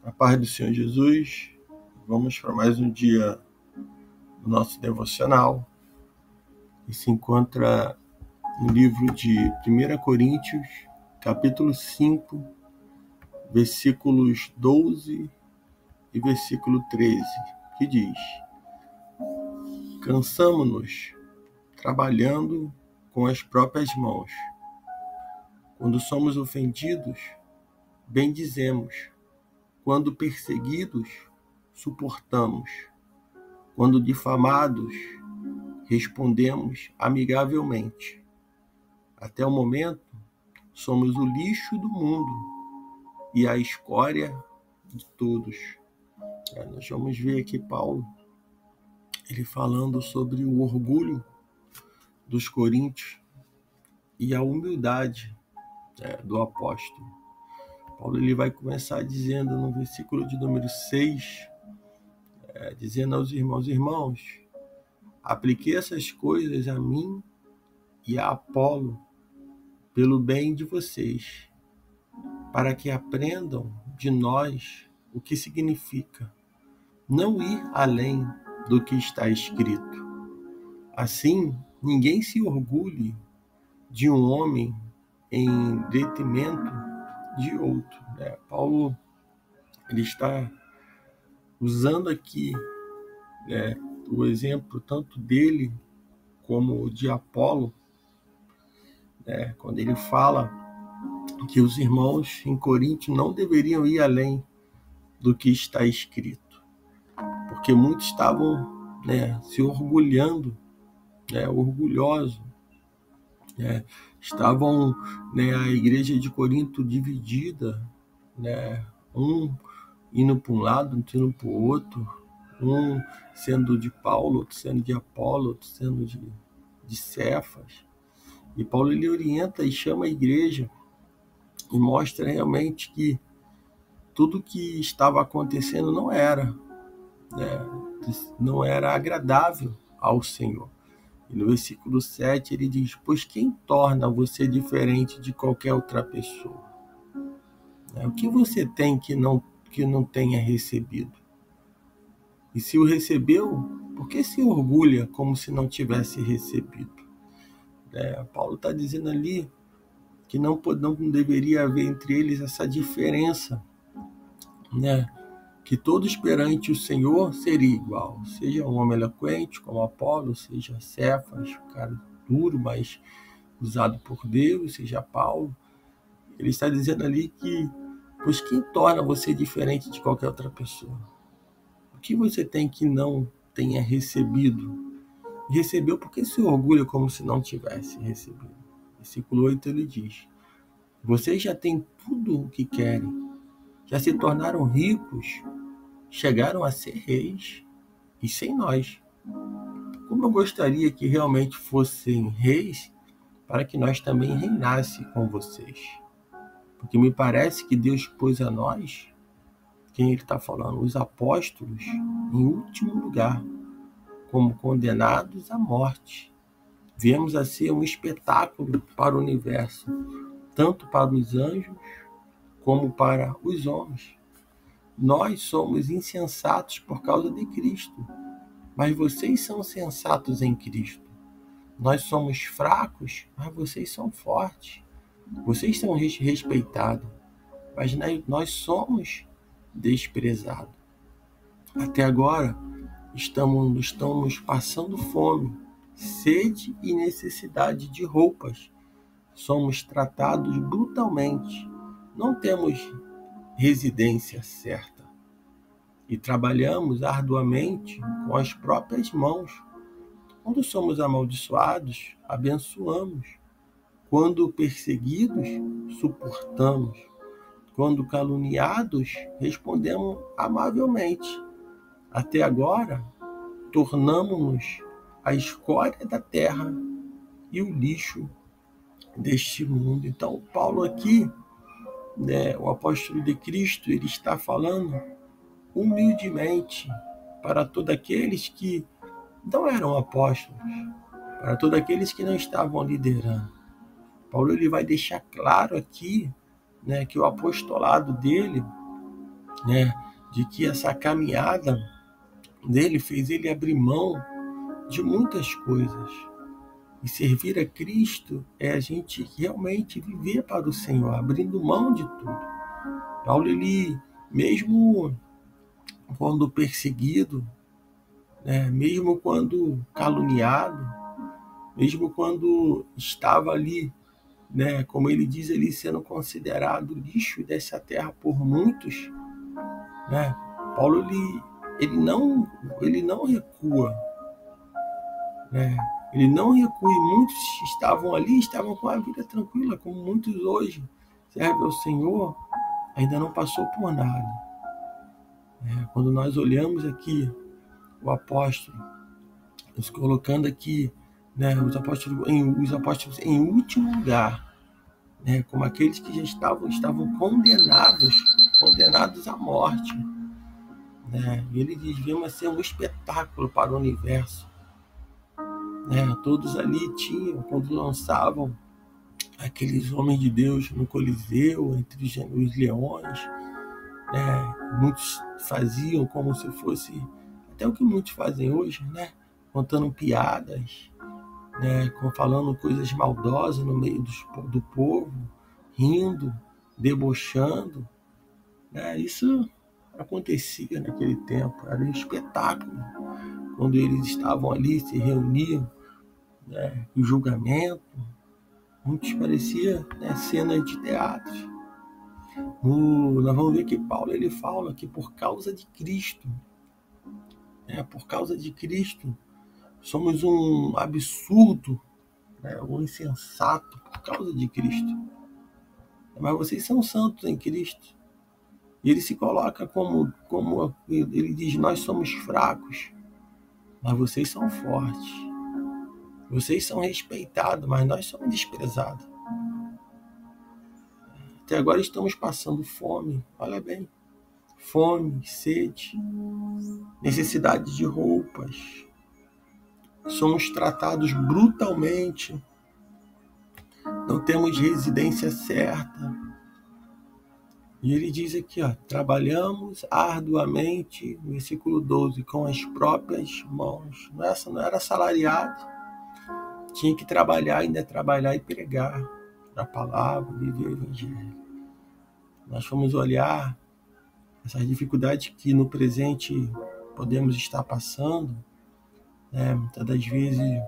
A paz do Senhor Jesus, vamos para mais um dia do nosso devocional, que se encontra no livro de 1 Coríntios, capítulo 5, versículos 12 e versículo 13, que diz: Cansamo-nos trabalhando com as próprias mãos. Quando somos ofendidos, bendizemos. Quando perseguidos, suportamos. Quando difamados, respondemos amigavelmente. Até o momento, somos o lixo do mundo e a escória de todos. Nós vamos ver aqui Paulo, ele falando sobre o orgulho dos coríntios e a humildade do apóstolo. Paulo ele vai começar dizendo no versículo de número 6, dizendo aos irmãos: Irmãos, apliquei essas coisas a mim e a Apolo pelo bem de vocês, para que aprendam de nós o que significa não ir além do que está escrito. Assim, ninguém se orgulhe de um homem em detrimento de outro. Paulo ele está usando aqui o exemplo tanto dele como de Apolo, quando ele fala que os irmãos em Corinto não deveriam ir além do que está escrito, porque muitos estavam se orgulhando, orgulhosos, estavam a igreja de Corinto dividida, um indo para um lado, outro indo para o outro, um sendo de Paulo, outro sendo de Apolo, outro sendo de Cefas. E Paulo ele orienta e chama a igreja e mostra realmente que tudo que estava acontecendo não era agradável ao Senhor. E no versículo 7 ele diz: Pois quem torna você diferente de qualquer outra pessoa? O que você tem que não tenha recebido? E se o recebeu, por que se orgulha como se não tivesse recebido? Paulo está dizendo ali que não deveria haver entre eles essa diferença, que todos perante o Senhor seria igual, seja um homem eloquente como Apolo, seja Cefas, um cara duro, mas usado por Deus, seja Paulo. Ele está dizendo ali que, pois quem torna você diferente de qualquer outra pessoa? O que você tem que não tenha recebido? Recebeu porque se orgulha como se não tivesse recebido. Versículo 8 ele diz: Vocês já têm tudo o que querem, já se tornaram ricos, chegaram a ser reis, e sem nós. Como eu gostaria que realmente fossem reis, para que nós também reinasse com vocês. Porque me parece que Deus pôs a nós, quem ele está falando, os apóstolos, em último lugar, como condenados à morte. Viemos a ser um espetáculo para o universo, tanto para os anjos como para os homens. Nós somos insensatos por causa de Cristo, mas vocês são sensatos em Cristo. Nós somos fracos, mas vocês são fortes. Vocês são respeitados, mas nós somos desprezados. Até agora, estamos passando fome, sede e necessidade de roupas. Somos tratados brutalmente. Não temos residência certa. E trabalhamos arduamente com as próprias mãos. Quando somos amaldiçoados, abençoamos. Quando perseguidos, suportamos. Quando caluniados, respondemos amavelmente. Até agora, tornamos-nos a escória da terra e o lixo deste mundo. Então, Paulo aqui, o apóstolo de Cristo, ele está falando humildemente para todos aqueles que não eram apóstolos, para todos aqueles que não estavam liderando. Paulo ele vai deixar claro aqui que o apostolado dele né, de que essa caminhada dele fez ele abrir mão de muitas coisas. E servir a Cristo é a gente realmente viver para o Senhor, abrindo mão de tudo. Paulo, ele, mesmo quando perseguido, né, mesmo quando caluniado, mesmo quando estava ali, né, como ele diz ali, sendo considerado lixo dessa terra por muitos, né, Paulo, ele não recua, né, ele não recua, e muitos estavam ali, estavam com a vida tranquila, como muitos hoje servem ao Senhor, ainda não passou por nada. Quando nós olhamos aqui o apóstolo, nos colocando aqui, né, os apóstolos em último lugar, né, como aqueles que já estavam condenados à morte, né, e ele diz: viemos ser um espetáculo para o universo, né, todos ali tinham, quando lançavam aqueles homens de Deus no Coliseu, entre os leões, né, muitos faziam como se fosse até o que muitos fazem hoje, né, contando piadas, né, falando coisas maldosas no meio do povo, rindo, debochando, né, isso acontecia naquele tempo, era um espetáculo, quando eles estavam ali, se reuniam, né, o julgamento, muitos parecia, né, cenas de teatro. Nós vamos ver que Paulo, ele fala que por causa de Cristo, né, por causa de Cristo, somos um absurdo, né, um insensato por causa de Cristo. Mas vocês são santos em Cristo. E ele se coloca como ele diz: nós somos fracos, mas vocês são fortes. Vocês são respeitados, mas nós somos desprezados. Até agora estamos passando fome, olha bem. Fome, sede, necessidade de roupas. Somos tratados brutalmente. Não temos residência certa. E ele diz aqui, ó, trabalhamos arduamente, no versículo 12, com as próprias mãos. Não era assalariado. Tinha que trabalhar, ainda trabalhar e pregar a palavra, viver o evangelho. Nós fomos olhar essas dificuldades que no presente podemos estar passando, né? Muitas das vezes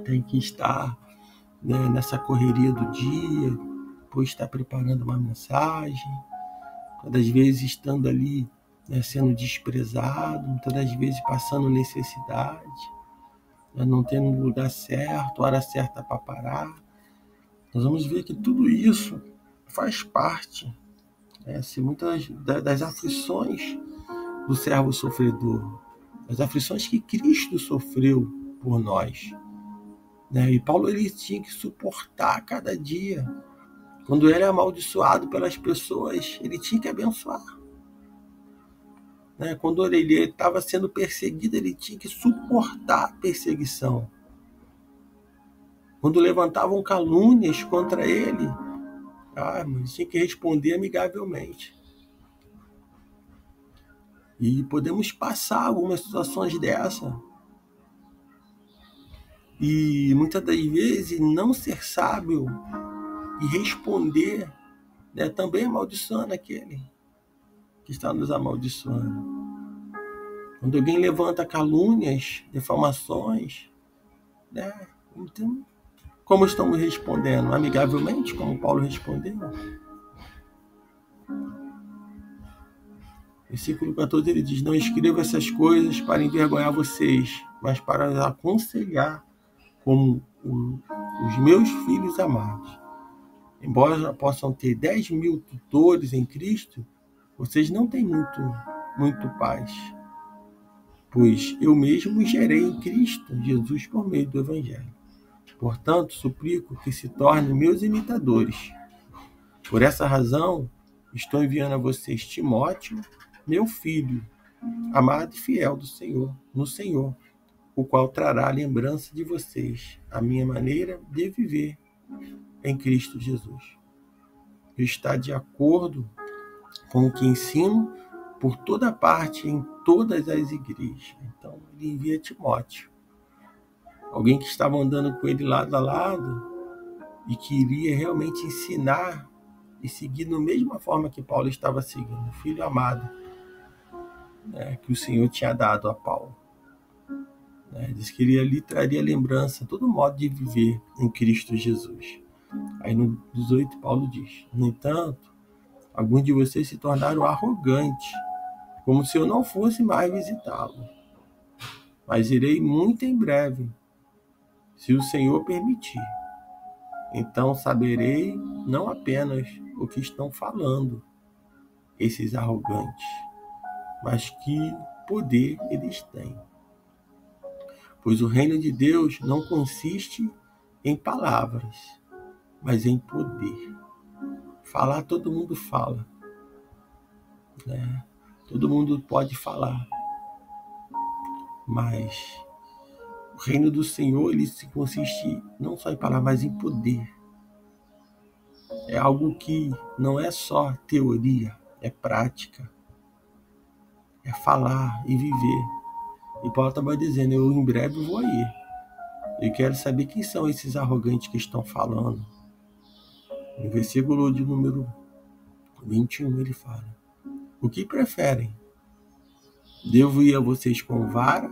tem que estar, né, nessa correria do dia, depois estar preparando uma mensagem, muitas das vezes estando ali, né, sendo desprezado, muitas das vezes passando necessidade, né, não tendo um lugar certo, hora certa para parar. Nós vamos ver que tudo isso faz parte, né, muitas das aflições do servo sofredor, as aflições que Cristo sofreu por nós, né? E Paulo, ele tinha que suportar cada dia. Quando ele é amaldiçoado pelas pessoas, ele tinha que abençoar, né? Quando ele estava sendo perseguido, ele tinha que suportar a perseguição. Quando levantavam calúnias contra ele, mas tinha que responder amigavelmente. E podemos passar algumas situações dessa. E muitas das vezes não ser sábio e responder, né, também amaldiçoando aquele que está nos amaldiçoando. Quando alguém levanta calúnias, difamações, né, então, como estamos respondendo? Amigavelmente, como Paulo respondeu? Versículo 14, ele diz: não escrevo essas coisas para envergonhar vocês, mas para aconselhar como os meus filhos amados. Embora possam ter 10.000 tutores em Cristo, vocês não têm muito paz, pois eu mesmo gerei em Cristo Jesus por meio do Evangelho. Portanto, suplico que se tornem meus imitadores. Por essa razão, estou enviando a vocês Timóteo, meu filho, amado e fiel do Senhor, no Senhor, o qual trará a lembrança de vocês, a minha maneira de viver em Cristo Jesus. Está de acordo com o que ensino por toda parte, em todas as igrejas. Então, ele envia Timóteo, alguém que estava andando com ele lado a lado e que iria realmente ensinar e seguir da mesma forma que Paulo estava seguindo, o filho amado, né, que o Senhor tinha dado a Paulo. Diz que ele ali traria lembrança, todo modo de viver em Cristo Jesus. Aí no 18, Paulo diz: no entanto, alguns de vocês se tornaram arrogantes, como se eu não fosse mais visitá-lo. Mas irei muito em breve, se o Senhor permitir. Então saberei não apenas o que estão falando esses arrogantes, mas que poder eles têm. Pois o reino de Deus não consiste em palavras, mas em poder. Falar, todo mundo fala, né? Todo mundo pode falar, mas o reino do Senhor, ele se consiste não só em palavras, mas em poder. É algo que não é só teoria, é prática, é falar e viver. E Paulo estava dizendo: eu em breve vou aí. Eu quero saber quem são esses arrogantes que estão falando. No versículo de número 21 ele fala: o que preferem? Devo ir a vocês com vara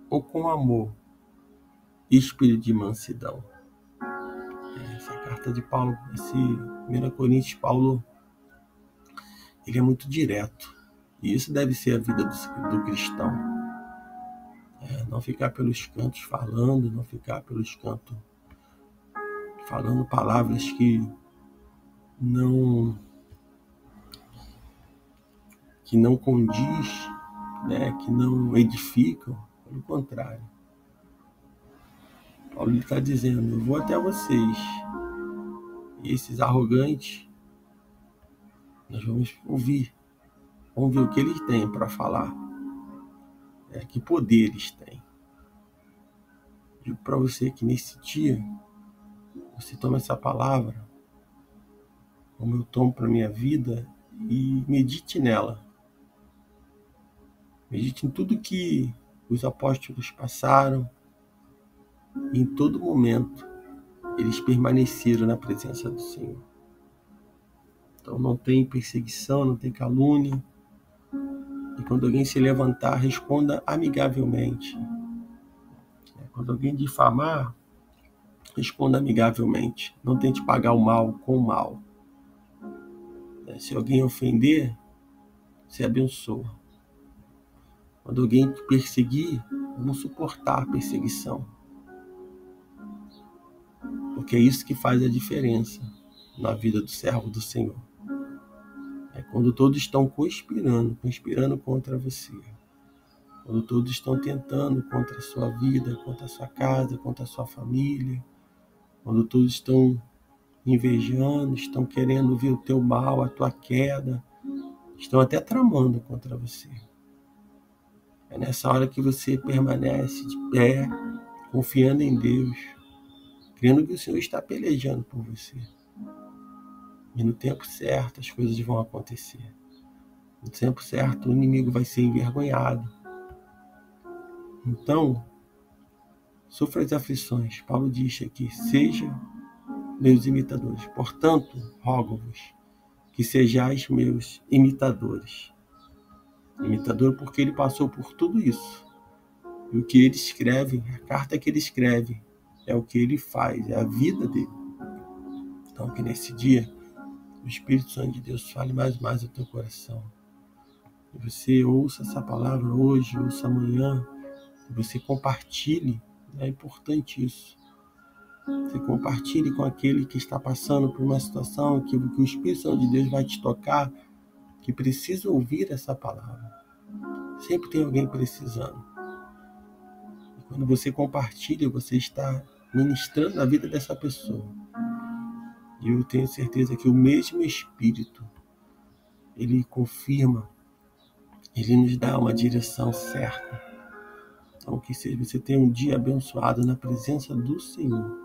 ou com amor e espírito de mansidão? Essa carta de Paulo, esse 1 Coríntios, Paulo, ele é muito direto. E isso deve ser a vida do cristão. Não ficar pelos cantos falando, não ficar pelos cantos falando palavras que não condiz, né, que não edificam. Pelo contrário, Paulo está dizendo: eu vou até vocês, e esses arrogantes, nós vamos ver o que eles têm para falar, que poder eles têm. Digo para você que nesse dia, você toma essa palavra, como eu tomo para minha vida, e medite nela. Medite em tudo que os apóstolos passaram, e em todo momento eles permaneceram na presença do Senhor. Então não tem perseguição, não tem calúnia. E quando alguém se levantar, responda amigavelmente. Quando alguém difamar, responda amigavelmente. Não tente pagar o mal com o mal. Se alguém ofender, se abençoa. Quando alguém te perseguir, vamos suportar a perseguição. Porque é isso que faz a diferença na vida do servo do Senhor. É quando todos estão conspirando contra você. Quando todos estão tentando contra a sua vida, contra a sua casa, contra a sua família. Quando todos estão invejando, estão querendo ver o teu mal, a tua queda. Estão até tramando contra você. É nessa hora que você permanece de pé, confiando em Deus, crendo que o Senhor está pelejando por você. E no tempo certo as coisas vão acontecer. No tempo certo o inimigo vai ser envergonhado. Então, sofra as aflições. Paulo diz aqui: sejam meus imitadores. Portanto, rogo-vos que sejais meus imitadores. Imitador porque ele passou por tudo isso. E o que ele escreve, a carta que ele escreve, é o que ele faz, é a vida dele. Então, que nesse dia, o Espírito Santo de Deus fale mais ao teu coração. Que você ouça essa palavra hoje, ouça amanhã, que você compartilhe. É importante isso. Você compartilhe com aquele que está passando por uma situação que o Espírito Santo de Deus vai te tocar, que precisa ouvir essa palavra. Sempre tem alguém precisando. E quando você compartilha, você está ministrando a vida dessa pessoa. E eu tenho certeza que o mesmo Espírito, ele confirma, ele nos dá uma direção certa. Então, que seja você tenha um dia abençoado na presença do Senhor.